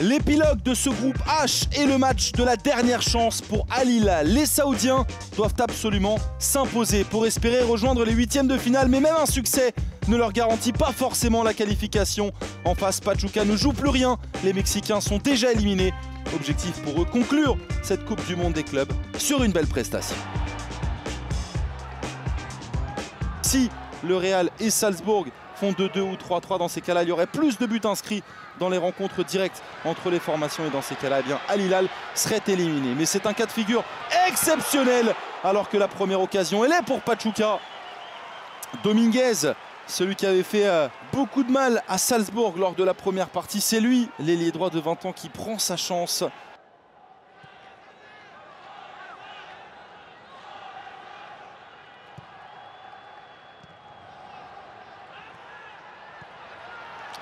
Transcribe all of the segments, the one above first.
L'épilogue de ce groupe H est le match de la dernière chance pour Al Hilal. Les Saoudiens doivent absolument s'imposer pour espérer rejoindre les huitièmes de finale, mais même un succès ne leur garantit pas forcément la qualification. En face, Pachuca ne joue plus rien, les Mexicains sont déjà éliminés. Objectif pour eux, conclure cette Coupe du Monde des clubs sur une belle prestation. Si le Real et Salzbourg font 2-2 ou 3-3, dans ces cas-là, il y aurait plus de buts inscrits dans les rencontres directes entre les formations. Et dans ces cas-là, eh bien, Al Hilal serait éliminé. Mais c'est un cas de figure exceptionnel, alors que la première occasion, elle est pour Pachuca. Dominguez, celui qui avait fait beaucoup de mal à Salzbourg lors de la première partie, c'est lui, l'ailier droit de 20 ans, qui prend sa chance.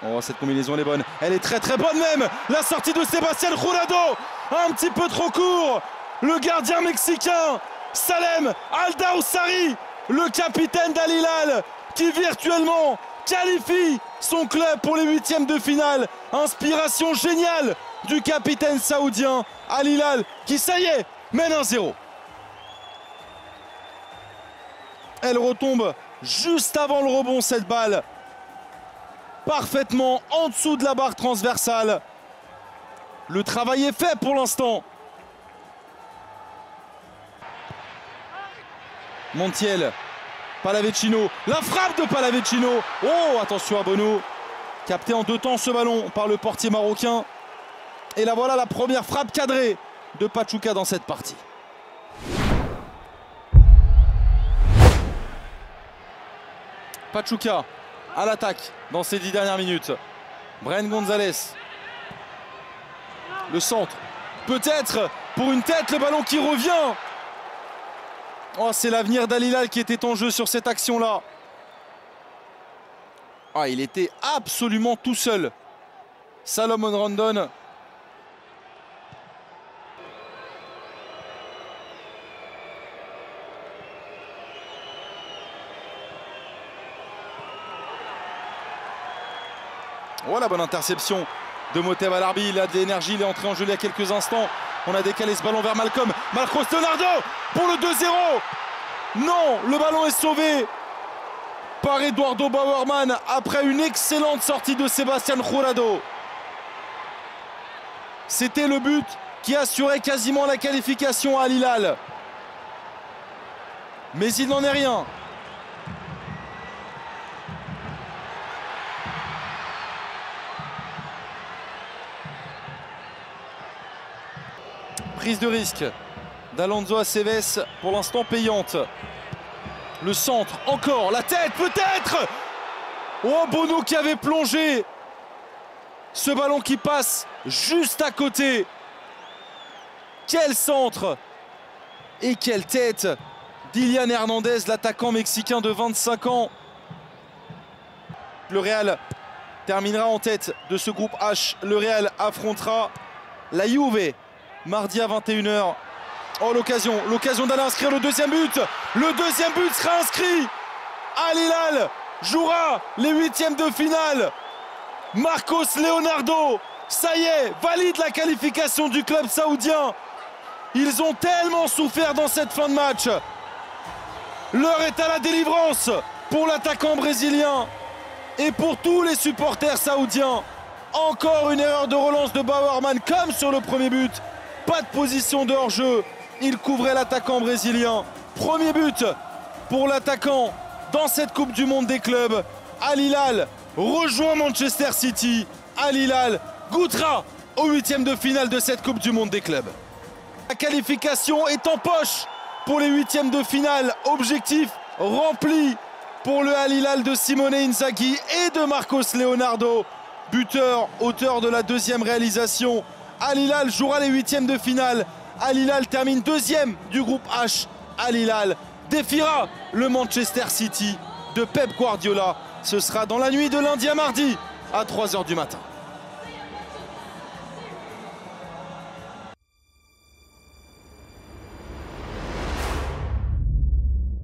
Oh, cette combinaison elle est bonne, elle est très bonne même. La sortie de Sebastián Jurado, un petit peu trop court. Le gardien mexicain, Salem Aldaussari, le capitaine d'Al Hilal, qui virtuellement qualifie son club pour les huitièmes de finale. Inspiration géniale du capitaine saoudien. Al Hilal qui, ça y est, mène 1-0. Elle retombe juste avant le rebond, cette balle. Parfaitement en dessous de la barre transversale. Le travail est fait pour l'instant. Montiel, Pallavecino, la frappe de Pallavecino. Oh, attention à Bono. Capté en deux temps ce ballon par le portier marocain. Et là voilà la première frappe cadrée de Pachuca dans cette partie. Pachuca à l'attaque dans ces 10 dernières minutes. Brian González. Le centre. Peut-être pour une tête, le ballon qui revient. Oh, c'est l'avenir d'Al Hilal qui était en jeu sur cette action-là. Ah, il était absolument tout seul. Salomon Rondon. Oh, la bonne interception de Moteb Alarbi. Il a de l'énergie, il est entré en jeu il y a quelques instants. On a décalé ce ballon vers Malcolm. Marcos Leonardo pour le 2-0. Non, le ballon est sauvé par Eduardo Bauerman après une excellente sortie de Sebastián Jurado. C'était le but qui assurait quasiment la qualification à Al Hilal. Mais il n'en est rien. Prise de risque d'Alonso Aceves, pour l'instant payante. Le centre, encore, la tête peut-être. Oh, Bono qui avait plongé. Ce ballon qui passe juste à côté. Quel centre et quelle tête d'Ilian Hernandez, l'attaquant mexicain de 25 ans. Le Real terminera en tête de ce groupe H. Le Real affrontera la Juve mardi à 21 h. Oh, l'occasion d'aller inscrire le deuxième but. Le deuxième but sera inscrit. Al Hilal jouera les huitièmes de finale. Marcos Leonardo, ça y est, valide la qualification du club saoudien. Ils ont tellement souffert dans cette fin de match. L'heure est à la délivrance pour l'attaquant brésilien et pour tous les supporters saoudiens. Encore une erreur de relance de Bauerman comme sur le premier but. Pas de position de hors-jeu. Il couvrait l'attaquant brésilien. Premier but pour l'attaquant dans cette Coupe du Monde des clubs. Al Hilal rejoint Manchester City. Al Hilal goûtera aux huitièmes de finale de cette Coupe du Monde des clubs. La qualification est en poche pour les huitièmes de finale. Objectif rempli pour le Al Hilal de Simone Inzaghi et de Marcos Leonardo. Buteur, auteur de la deuxième réalisation. Al Hilal jouera les huitièmes de finale. Al Hilal termine deuxième du groupe H. Al Hilal défiera le Manchester City de Pep Guardiola. Ce sera dans la nuit de lundi à mardi à 3 h du matin.